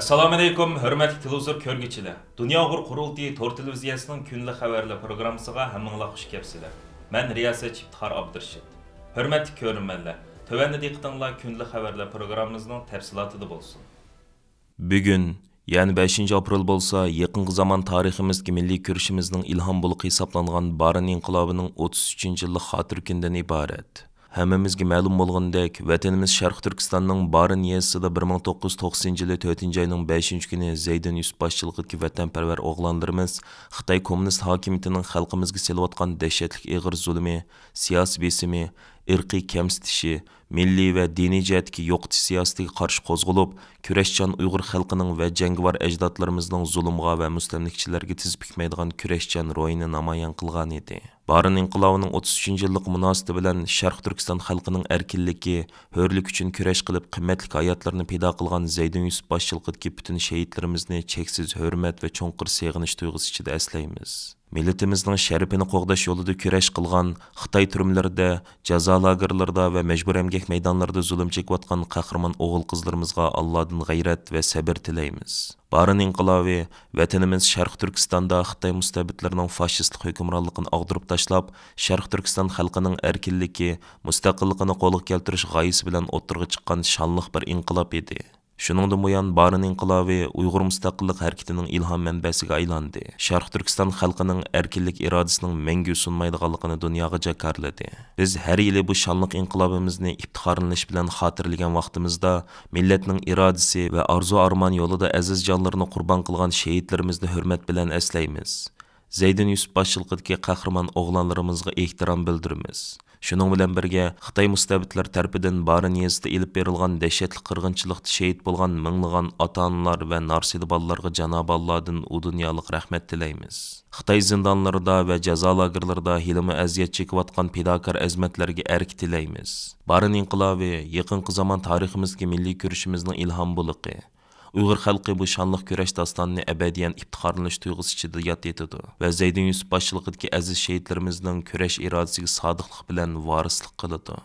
Assalomu alaykum, hurmatli televizor ko'rguvchilar. Dunyo Uyg'ur qurultiyi Tor televiziyasining kunlik xabarlar programmasiga hammanglar xush kelibsizlar. Men riyosatchi İftixar Abdurashid. Hurmatli ko'ruvchilar, tövəndə diqqətinizlər kunlik xabarlar programmamızın təfsilatında bo'lsin. Bugun, yani 5 aprel bolsa, yaqinqi zaman tariximizga milliy kurashimizning ilhom buluqi hisoblangan Baran inqilobining 33-yillik xotir kunidan iborat. Hammamizga ma'lum bo'lgandek, vatanimiz Sharq Turkistonning Baran yezisida 1990-yili 4-oyning 5-kuni Zaydin Yusuf boshchiligidagi vatanparvar o'g'lonlarimiz Xitoy kommunist hokimiyatining xalqimizga selayotgan dahshatli ig'ir zulmi, siyosiy besimi, irqiy kamsitishi, milliy va diniy jihatdagi yo'qotish siyosatiga qarshi qo'zg'alib, kurashchan Uyg'ur xalqining va jangovar ajdodlarimizning zulmga va mustamlikchilarga tiz bukmaydigan kurashchan ro'yini namoyon qilgan edi. Baran inqilobining 33-yillik munosabati bilan Sharq Turkiston xalqining erkinligi, hurlik uchun kurash qilib qimmatli hayotlarni pido qilgan Zaydin Yusuf boshchiligidagi butun shahidlarimizni cheksiz hurmat va cho'nqir seg'inish tuyg'usi ichida eslaymiz. Millatimizning sharafini qo'g'dash yo'lida kurash qilgan, Xitoy turmlarida, jazo lagerlarida va majbur emgak maydonlarida zulm chekayotgan qahramon o'g'il qizlarimizga Allohdan g'ayrat va sabr tilaymiz. Baran inqilobi vatanimiz Sharq Turkistonda Xitoy mustabidlarining fashistlik hukmronligini og'dirib tashlab, Sharq Turkiston xalqining erkinligi, mustaqilligini qo'lga keltirish g'oyasi bilan o'tirg'i chiqqan shonli bir inqilob edi. Shuningdan buyon Baran inqilobi Uyg'ur mustaqillik harakatining ilhom manbasiga aylandi. Sharq Turkiston xalqining erkinlik irodasining mangu sunmaydiganligini dunyoga jakarladi. Biz har yili bu shonli inqilobimizni iftixorlanish bilan xotirlagan vaqtimizda millatning irodasi va orzu-armon yo'lida aziz jonlarini qurbon qilgan shahidlarimizni hurmat bilan eslaymiz. Zaydin Yusuf boshchiligidagi qahramon o'g'lonlarimizga ehtirom bildiramiz. Şunun bilan birga Xitoy mustabidlar tarafidan Baran yezisida ilib berilgan dahshatli qirg'inchilikda shahid bo'lgan minglagan ota-onalar va narsida bolalarga Janob Allohdan u dunyolik rahmat tilaymiz. Xitoy zindonlarida va jazo lagerlarida hilmi aziyat chekayotgan fidokor azmatlarga erk tilaymiz. Baran inqilobi yaqinqi zaman tariximizga milliy kurashimizning ilhom buluqi. Uyg'ur xalqi bu shonliq kurash dostonini abadiyan iftixorlanish tuyg'usi ichida yod etadi va Zaydin Yusuf boshchiligidagi aziz shahidlarimizning kurash irodasiga sodiqlik bilan varislik qiladi.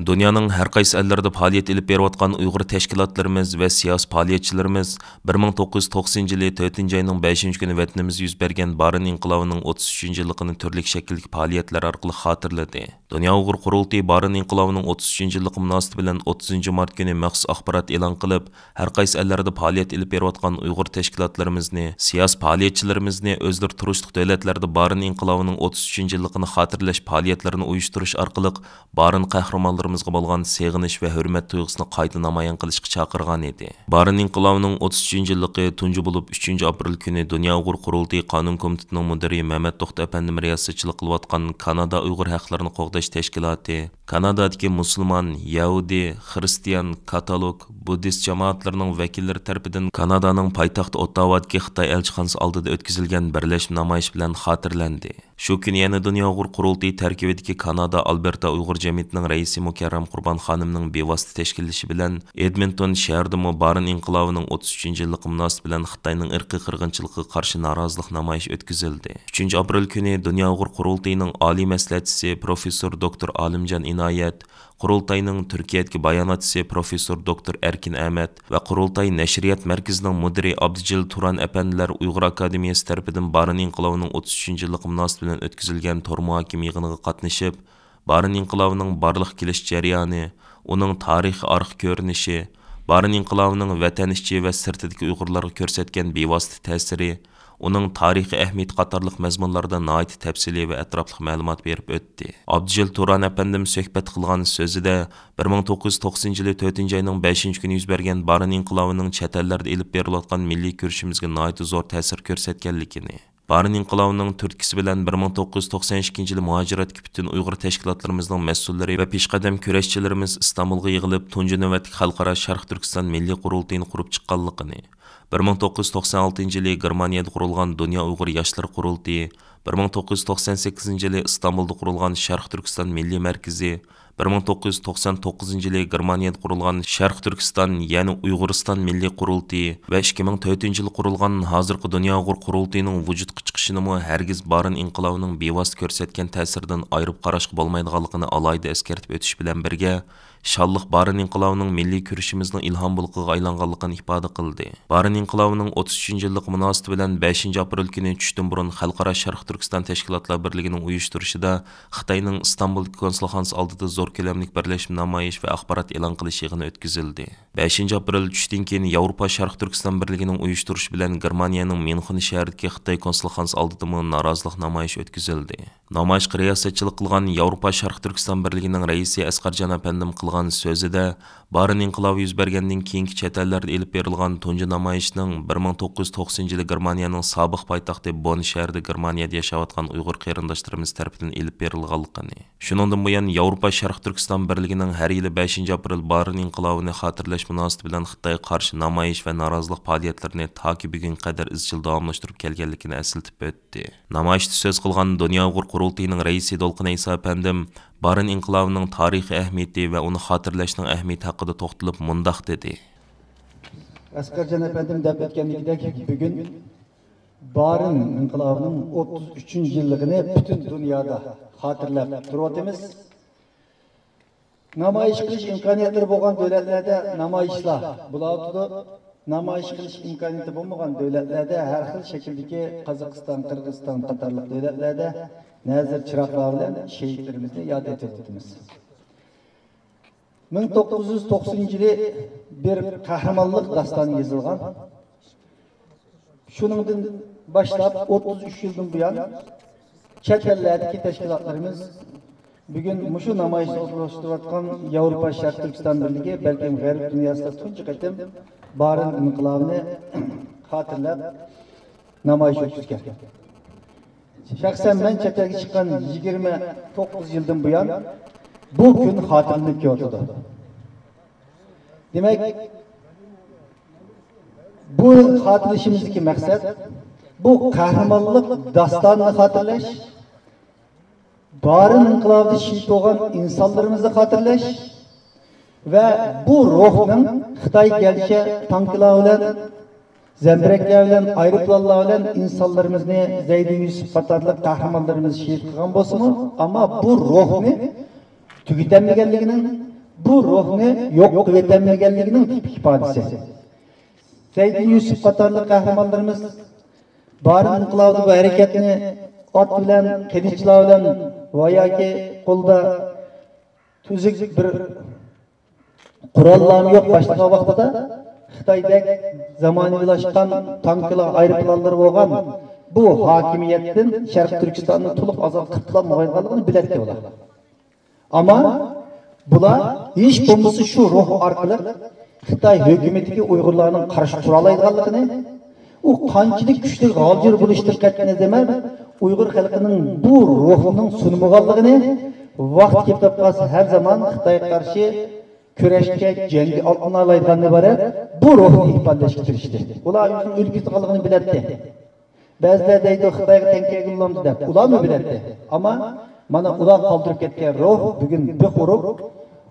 Dünyanın her qaysı ellərdə fəaliyyət elib beriyotqan Uyğur təşkilatlarımız və siyasi fəaliyyətçilərimiz 1990-yılı 4-cü ayının 5-ci günü vətənimizdə yüz bergen Baran inqilabının 33-cü illiğini türlük şəkildəki fəaliyyətlər arqılı xatırladı. Dünya Uyğur Qurultayı Baran inqilabının 33-cü illiği münasibəti bilan 30 mart günü məxsus axbarat elan qılıb, hər qaysı ellərdə fəaliyyət elib beriyotqan Uyğur təşkilatlarımızı, siyasi fəaliyyətçilərimizni özləri turuşluq dövlətlərdə Baran inqilabının 33-cü illiğini xatırlaş fəaliyyətlərini uyuşturuş arqılıq Baran qəhrəmanlarımızga bo'lgan seg'inish va hurmat tuyg'usini qayta namoyon qilishga chaqirgan edi. Baran inqilobining 33-yilligi tunji bo'lib 3-aprel kuni Dunyo Uyg'ur Qurultiyi Qonun komitetining mudiri Mehmet To'xta apandi riyosatchilik qilayotgan Kanada Uyg'ur haqlarini qo'g'dash tashkiloti, Kanadadagi musulmon, yahudi, xristian, katolik, buddist jamoatlarining vakillari tarafidan Kanadaning poytaxti Ottavadagi Xitoy elchixonasi oldida o'tkazilgan birlashma namoyish bilan xotirlandi. Shu kuni yana Dunyo Uyg'ur Qurultiyi tarkibidagi Kanada Alberta Uyg'ur jamiyatining raisi Mukarram Qurban xonimning bevosita tashkillashi bilan Edmonton shahrida Baran inqilobining 33-yilligi munosabati bilan Xitoyning irqiy qirg'inchiligiga qarshi norozilik namoyishi o'tkazildi. 3-aprel kuni Dunyo Uyg'ur Qurultiyining oliy maslahatchisi professor doktor Olimjon Inoyat, Qurultayning Turkiyadagi bayonotchisi professor doktor Erkin Ahmad va Qurultay nashriyat markazining mudiri Abdujil Turan apandilar Uyg'ur akademiyasi tarafidan Baran inqilobining 33-yilligi munosabati bilan o'tkazilgan tor muhokama yig'iniga qatnashib, Baran inqilobining barliq kelish jarayoni, uning tarixiy arx ko'rinishi, Baran inqilobining vatan ichi va sirtidagi Uyg'urlarga ko'rsatgan bevosita ta'siri, uning tarixiy ahamiyati qatorliq mazmunlarda nihoyat tafsiliy va atrofli ma'lumot berib o'tdi. Abdujil Turan apandim suhbat qilgan so'zida 1990-yili 4-cü ayının 5-ci günü yüz bergen Baran inqilobining chet ellarda elib berilayotgan milliy kurashimizga nihoyat zo'r ta'sir ko'rsatganligini, Baran inqilobining turtkisi bilan 1992-yili muhojiratga butun Uyg'ur tashkilotlarimizning mas'ullari va peshqadam kurashchilarimiz Istanbulga yig'ilib tunji navbatdagi xalqaro Sharq Turkiston milliy qurultayini qurib chiqqanligini, 1996-yili Germaniyada qurilgan Dunyo Uyg'ur yoshlar qurultayi, 1998-yili Istanbulda qurilgan Sharq Turkiston milliy markazi, 1999 yılı Germaniyada kurulgan Şarq Türkistan, yani Uyg'uriston Milliy Qurultiyi ve 2004 yılı kurulgan hazırkı Dünya Uyg'ur Qurultiyining vujudga chiqishini hergiz Baran inqilobining bevosita ko'rsatgan ta'siridan ayirib qarashga bo'lmaydiganligini alayda eskartib o'tish bilan birga, Şallık Baran inqilobining milliy kurashimizning ilhom bulqiga aylanganligini ifoda qildi. Baran inqilobining 33 yillik munosabati bilan 5 aprel kuni tushdan burun Xalqaro Sharq Turkiston Tashkilotlar birligining uyushtirishida Xitoyning Istanbul konsulxonasi oldida zo'r ko'lamli birlashma namoyish va axborot e'lon qilish yig'ini o'tkazildi. 5 aprel tushdan keyin Yevropa Sharq Turkiston birligining uyushtirishi bilan Germaniyaning Myunxen shahridagi Xitoy konsulxonasi oldida norozilik namoyishi o'tkazildi. Namoyishga riyosatchilik qilgan Yevropa Sharq Turkiston birligining raisi Asqarjon apandim qilgan so'zida Baran inqilobi yuz bergandan keyingi chet ellarda elib berilgan tunji namoyishning 1990 yili Germaniyaning sobiq poytaxti Bonn shahrida Germaniyada yashayotgan Uyg'ur qarindoshlarimiz tomonidan elib berilganligini. Shuningdan buyon Yevropa Sharq Turkiston birligining har yili 5 aprel Baran inqilobini xotirlash munosabati bilan Xitoy qarshi namoyish va norozilik faoliyatlarini toki bugunga qadar izchil davomlashtirib kelganligini eslatib o'tdi. Namoyishda so'z qilgan Dunyo Uyg'ur Qurultiyining raisi Dolqin Ayso apandim Baran inqilobining tarixiy ahamiyati va uni xotirlashning ahamiyati haqida to'xtalib mundaq dedi. Asqarjon apandim deb o'tgandek bugun Baran inqilobining 33-yilligini butun dunyoda xotirlab turyapmiz. Namoyish qilish imkoniyatlari bo'lgan davlatlarda namoyishlar bo'ladi. Namoyish qilish imkoniyati bo'lmagan davlatlarda har xil shakldagi Qozog'iston, Qirg'iziston qatorli davlatlarda nazir chiroqlar bilan shehidlarimizni yod etamiz. 1990 yili bir qahramonlik dastoni yozilgan. Shuningdan boshlab 33 yildan buyon chet ellardagi tashkilotlarimiz bugun mushu namoyishni o'tkazayotgan Yevropa Sharq Turkiston birligi balkim g'arb dunyosida tunji qatim Baran inqilobini xotirlab namoyish o'tkazgan. Shaxsan men chet elga chiqqan 29 yildan buyon bu kun xotirlanib kelyapti. Demak, bu xotirlashimizdagi maqsad bu qahramonlik dostonini xotirlash, Baran inqilobida shahid bo'lgan insonlarimizni xotirlash ve bu ruhning Xitoy kelişi tanklar bilan, zambiraklar bilan, aeroplanlar bilan insonlarimizni Zaydin Yusuf qatorli qahramonlarimiz shahid qilgan bo'lsa-mu, ammo bu ruhni tugatanmaganligining, bu ruhni yo'q qilib yetanmaganligining tipik ifodasi. Zaydin Yusuf qatorli qahramonlarimiz Baran inqilobi bu harakatni ot bilan, qilichlar bilan va yoki qo'lda tuzuk bir qurollar yo'q başlagan vaqtida Xitoydek zamonaviylashgan tanklar, aeroplanlar bo'lgan bu hokimiyatdan Sharq Turkistonni to'liq ozod qilolmaganligini biladi ular. Ammo bular hech bo'lmasa shu ruh orqali Xitoy hukumatiga Uyg'urlarning qarshi tura oladiganligini, u qanchalik kuchli g'oljir bo'lishdir qat'iy emas, Uyg'ur xalqining bu ruhining sunmaganligini vaqt kelib qolsa har zaman Xitoy qarshi kurashga, jangga olqin olaydiganlar bor, bu ruhni ifodalashga tirishdi. Ular o'zining o'lkasi qolganini biladi. Ba'zilar deydi Xitoyga tankaga deb. Ularni biladi. Ammo mana ular qoldirib ketgan ruh bugun bir quruq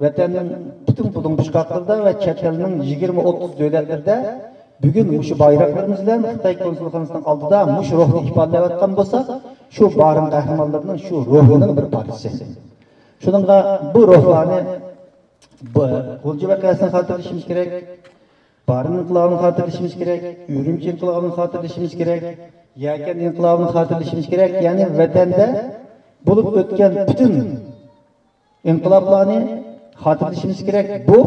vatanning butun bushqoqlarda va chet elning 20-30 davlatlarda bugun shu bayroqlarimiz bilan Xitoy konsulxonasining oldida mush ruhni ifodalayotgan bo'lsa, shu Baran qahramonlarining shu ruhining bir parchasi. Shuningga bu ruhlarni Qo'lchi voqeasini xotirlashimiz kerak, Baran inqilobini xotirlashimiz kerak, Urumchi inqilobini xotirlashimiz kerak, Yakan inqilobini xotirlashimiz kerak. Ya'ni vatanda bo'lib o'tgan butun inqiloblarni xotirlashimiz kerak. Bu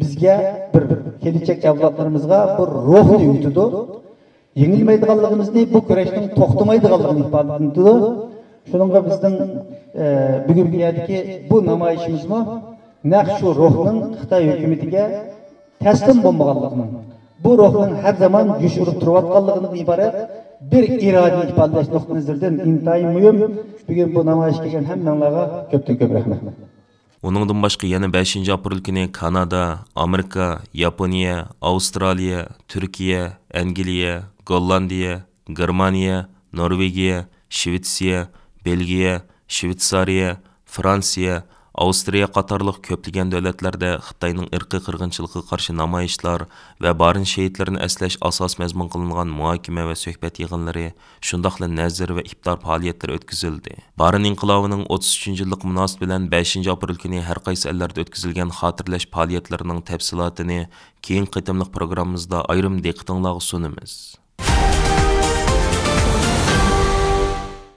bizga bir kelajak avlodlarimizga bir ruhni uyutadi. Yengilmaydiganligimizni, bu kurashning to'xtamaydiganligini ifodalaydi. Shuningga bizning bugungi yerdagi bu namoyishimizmi naq shu ruhning Xitoy hukumatiga taslim bo'lmaganligining, bu ruhning har zaman yushurib turayotganligidan iborat bir iroda ifodalash nuqtai nazaridan intayin muhim. Bugun bu namoyish kelgan hammanglarga ko'p rahmat. Onundan başqa yana 5 aprel kuni Kanada, Amerika, Yaponiya, Avstraliya, Türkiye, Angliya, Gollandiya, Germaniya, Norvegiya, Shvetsiya, Belgiya, Shvetsariya, Fransiya, Avstriya qatarlıq köplеген dövlətlərdə Xitayning irqi qırğınçılıqqa qarşı namayişlar və barin şehitlərini əsləş asas məzmun qılınğan muhakimə və söhbət yığınları, şundaqla nəzir və iftar fəaliyyətləri ötküzüldü. Barin inqilabının 33-cü illik münasibət bilan 5 aprel günü hər qaysı əllərdə ötküzülgən xatirləş fəaliyyətlərinin təfsilatını keyin qitimliq proqramımızda ayrım diqqətinizə sunumuz.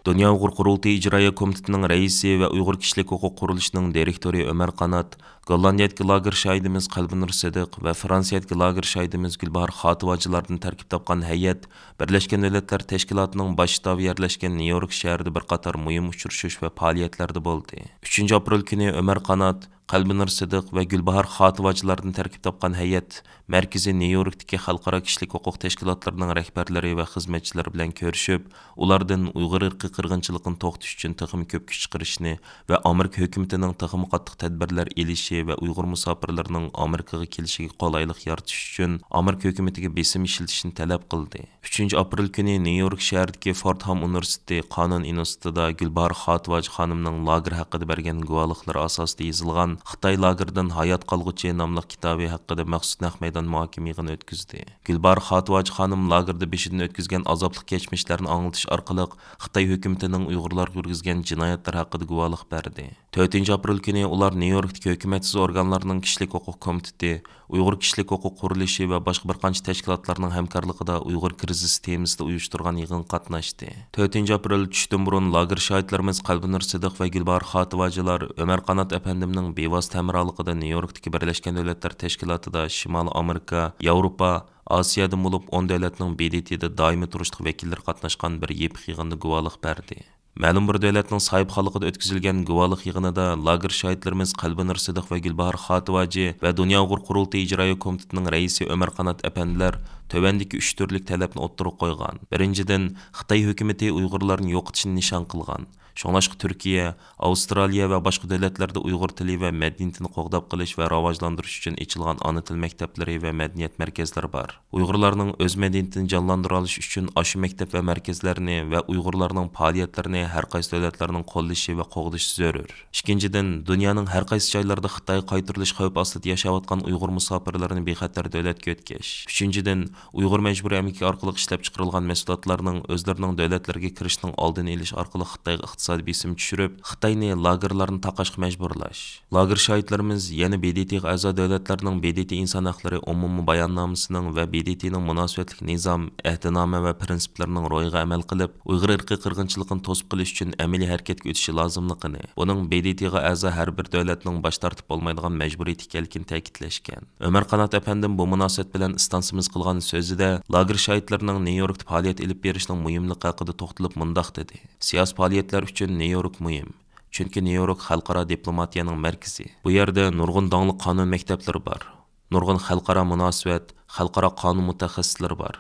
Dünya Uyghur Qurultayı İcraiya Komitetining raisi və Uyghur Kişilik Hüquq Quruluşuning direktori Ömer Qanat, Gollandiyadagi lager şahidimiz Qalbinur Sidiq və Fransiyadagi lager şahidimiz Gülbahar Xativachilardan tarkib topgan hay'at Birleşken Milletler Teşkilatı'nın baş ştabi yerleşken New York şəhərində bir qatar mühim uçuruşuş və fəaliyyətlərdə boldu. 3 aprel günü Ömer Qanat, Qalbinur Sidiq və Gülbahar Xativachilardan tarkib topgan hay'at Mərkəzi New Yorkdagi xalqaro kişilik hüquq təşkilatlarının rəhbərləri və xizmətçiləri bilan görüşüb, ulardan Uyghur irqi qırğınçılığını to'xtatish uchun texim ko'p kuch chiqarishni və Amerika hökumətinin texim qattiq tədbirlər elishi və Uyghur musafirlərinin Amerikaga kelishiga qolaylik yaratish uchun Amerika hökumətiga besim ishlatishni talab qildi. 3 aprel kuni New York shahridagi Fordham Universiteti Qonun institutida Gülbahar Xativachi xonimning lager haqida bergan guvohliklari asosida yozilgan Xitoy lagerdan hayot qolguchi nomli kitobi haqida maxsus naq maydon muhokama yig'ini o'tkazdi. Gülbahar Xativachi xonim lagerda beshidan o'tkazgan azobli kechmişlarni anglatish orqali Xitoy hukumatining Uyg'urlarga yurgizgan jinoyatlar haqida guvohlik berdi. 4 aprel kuni ular New Yorkdagi hukumatsiz organlarning kishilik huquq komiteti, Uyg'ur kishilik huquq qurilishi va boshqa bir qancha tashkilotlarning hamkorligida Uyg'ur krizis temasida uyushtirgan yig'in qatnashdi. 4 aprel tushdan burun lager shohidlarimiz Qalbinur Sidiq va Gülbahar Xativachilar Ömer Qanat apandimning bevosita hamrohligida New Yorkdagi Birleşken Milletler Teşkilatı'da Şimali Amerika, Avrupa, Asiyadan bo'lib 10 davlatning BDT'da doimiy turishliq vakillar qatnashgan bir yepiq yig'inda guvohlik berdi. Ma'lum bir davlatning sohibxonligida o'tkazilgan guvohlik yig'inida lager shohidlarimiz Qalbinur Sidiq va Gülbahar Xativachi va Dünya Uyghur Qurultayı İcraiya Komitetining raisi Ömer Qanat apandilar tövəndiki 3 türlük talabni o'ttirib qo'ygan. Birinchidan, Xitoy hukumati Uyg'urlarni yo'qotishni nishon qilgan. Şoңlашqı Türkiye, Avstraliya və başqa dövlətlərdə Uyğur tili və mədəniyyətini qoğdab qilish və rivojlantirish üçün açılğan ana til məktəbləri və mədəniyyət mərkəzləri var. Uyğurlarning öz mədəniyyətini canlandıra bilish üçün aşı məktəb və mərkəzlərini və Uyğurlarning fəaliyyətlərini hər qaysı dövlətlərinin qollaşı və qoğdaşı zörür. İkincidən, dünyanın hər qaysı joylarında Xitoy qaytarılış xavfi ostida yashayotgan Uyğur musafirlərini bexatar dövlətə ötkeş. Üçüncüdən, Uyğur məcburi əmgəki orqali ishlab chiqarilgan mahsulotlarning o'zlarining davlatlarga kirishining oldini olish orqali Xitoyga iqtisodiy besim tushirib, Xitoyni lagerlarni taqashga majburlash. Lager shohidlarimiz yana BDTga a'zo davlatlarning BDT inson haqlari umumiy bayonnamasining va BDTning munosabatlik nizom, ahdnoma va prinsiplarining ro'yiga amal qilib, Uyg'ur irqiy qirg'inchiligini to'sib qilish uchun amaliy harakatga o'tishi lozimligini, buning BDTga a'zo har bir davlatning bosh tortib bo'lmaydigan majburiyat ekanligini ta'kidlashgan. Ömer Qanat apandim bu munosabat bilan istansimiz qilgan so'zida lager shohidlarining New Yorkda faoliyat olib berishning muhimligi haqida to'xtalib mundoq dedi. Siyosiy faoliyatlar uchun New York muhim. Chunki New York xalqaro diplomatiyaning markazi. Bu yerda nurg'un donli qonun maktablari bor. Nurg'un xalqaro munosabat, xalqaro qonun mutaxassislari bor.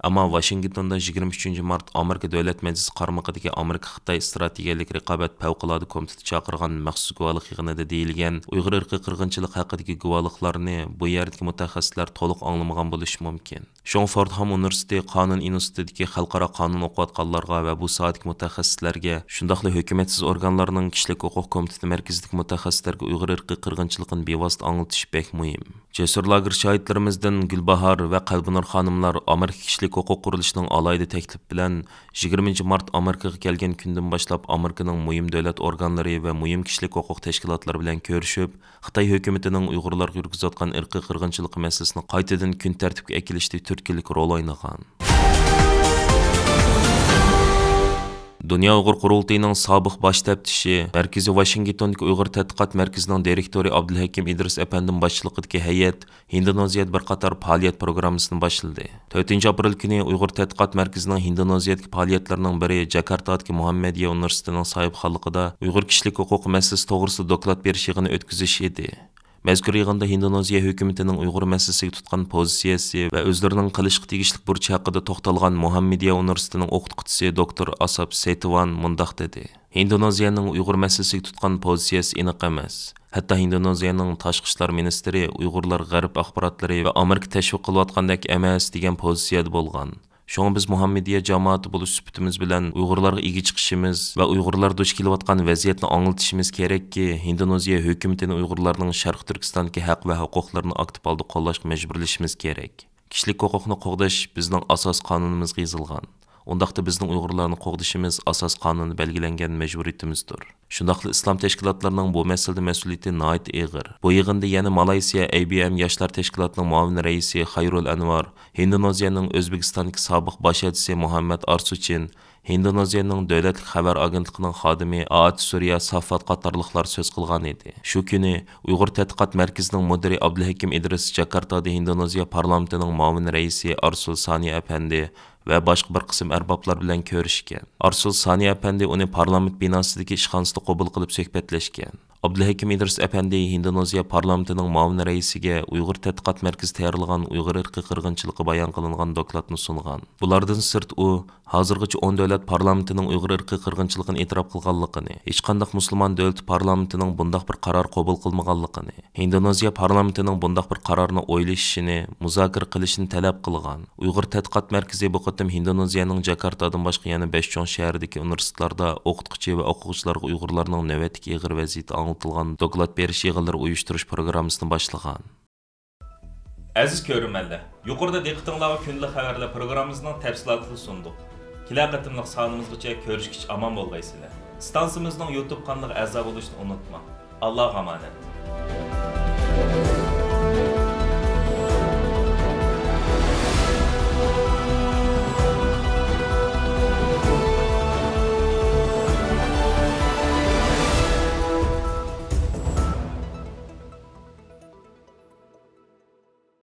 Ammo Washingtonda 23 mart Amerika Davlat Majlisi qarmog'idagi Amerika-Xitoy strategiyalik raqobat favqulodda komiteti chaqirgan maxsus guvohlik yig'inida deyilgan Uyg'ur irqiy qirg'inchilik haqidagi guvohliklarni bu yerdagi mutaxassislar to'liq anglamagan bo'lishi mumkin. Shong Fordham Universiteti Qonun institutidagi xalqaro qonun o'qiyotganlarga va bu soatdagi mutaxassislarga, shundaqla hukumatsiz organlarning kishilik huquq komiteti markazidagi mutaxassislarga Uyg'ur irqiy qirg'inchiligini bevosita anglatish bek muhim. Cesur lager shohidlarimizdan Gülbahar va Qalbinur xonimlar Amerika kishilik huquq qurilishining alayda taklif bilan 20 mart Amerikaga kelgan kundan boshlab Amerikaning muhim davlat organlari va muhim kishilik huquq tashkilotlari bilan ko'rishib, Xitoy hukumatining Uyg'urlarga yurgizayotgan irqiy qirg'inchilik masalasini qaytadan kun tartibga akilishda turtkilik rol o'ynagan. Dünya Uyghur Qurultayı'nın sabiq baş təftişi, Mərkəzi Washingtondakı Uyghur Tədqiqat Mərkəzinin direktori Abdülhakim İdris Əpəndim başçılığındakı heyət Hindoneziyada bir qatar fəaliyyət proqramını başladı. 4 aprel günü Uyghur Tədqiqat Mərkəzinin Hindoneziyadakı fəaliyyətlərinin biri Jakartadakı Muhammediya Universitetinin sahibxanlığında Uyghur kişilik hüquq məsələsi toğrusida doklad beriş yığını ötküzüş idi. Mazkur yig'inda Indoneziya hukumatining Uyg'ur masalasiga tutgan pozitsiyasi va o'zlarining qilishga tegishli burchi haqida to'xtalgan Muhammediya Universitetining o'qituvchisi doktor Asap Setwan mundoq dedi. Indoneziyaning Uyg'ur masalasiga tutgan pozitsiyasi aniq emas. Hatta Indoneziyaning tashqi ishlar ministri Uyg'urlar g'arb axborotlari va Amerika tashviq qilayotgandek emas degan pozitsiyada bo'lgan. Şoڭa biz Muhammediye cemaati buluş süpütümüz bilen Uygurlarga igi çıkışımız ve Uygurlar duş kelayotgan vaziyetni anlatışımız kerakki, Indoneziya hökumatini Uygurlarning Sharq Turkistondagi haq va huquqlarini aktiv holda qo'llashga majburlashimiz kerak. Kishilik huquqni qo'g'dash bizning asos qonunimizga yozilgan. Undaqda bizning Uygurlarni qo'g'dashimiz asos qonunda belgilangan majburiyatimizdir. Shundaqla islom tashkilotlarining bu masalada mas'uliyati nihoyat og'ir. Bu yig'inda yana Malayziya ABM yoshlar tashkilotining muavin raisi Xayrul Anvar, Indoneziyaning O'zbekistondagi sobiq bosh elchisi Muhammad Arsuchin, Indoneziyaning davlatlik xabar agentligining xodimi Aat Suriya Safat qatorliqlar so'z qilgan edi. Shu kuni Uyg'ur tadqiqot markazining mudiri Abduhakim Idris Jakartada Indoneziya parlamentining muavin raisi Arsul Sani Apandi ve başka bir kısım erbaplar bilen görüşken. Arsul Sani Efendi onu parlament binasidagi ishxonasida qabul qilib suhbatlashgan. Abduhakim İdris Efendi Indoneziya parlamentinin muavin raisiga Uyg'ur tadqiqot markazi tayyorlagan Uyg'ur irqiy qirg'inchiligi bayon qilingan dokladni sungan. Bulardan sirt u hozirgacha 10 davlat parlamentining Uyg'ur irqiy qirg'inchiligini e'tirof qilganligini, hech qanday musulmon davlat parlamentining bundoq bir qaror qabul qilmaganligini, Indoneziya parlamentining bundoq bir qarorni o'ylashini, muzokara qilishini talab qilgan. Uyg'ur tadqiqot markazi bu qatim Indoneziyaning Jakartadan boshqa yana 5 cho'ng shahardagi universitetlarda o'qituvchi va o'quvchilarga Uyg'urlarning navbatdagi ig'ir vaziyati anlatılgan doklad berish yig'inlari uyushtirish programmasini boshlagan. Aziz ko'rmanlar, yuqorida diqqatingizga kunlik xabarlar programmamizning tafsilotini sundik. Kelar qatimliq sonimizgacha ko'rishgich omon bo'lgaysizlar. Stansimizning YouTube kanaliga a'zo bo'lishni unutma. Allohga omonat.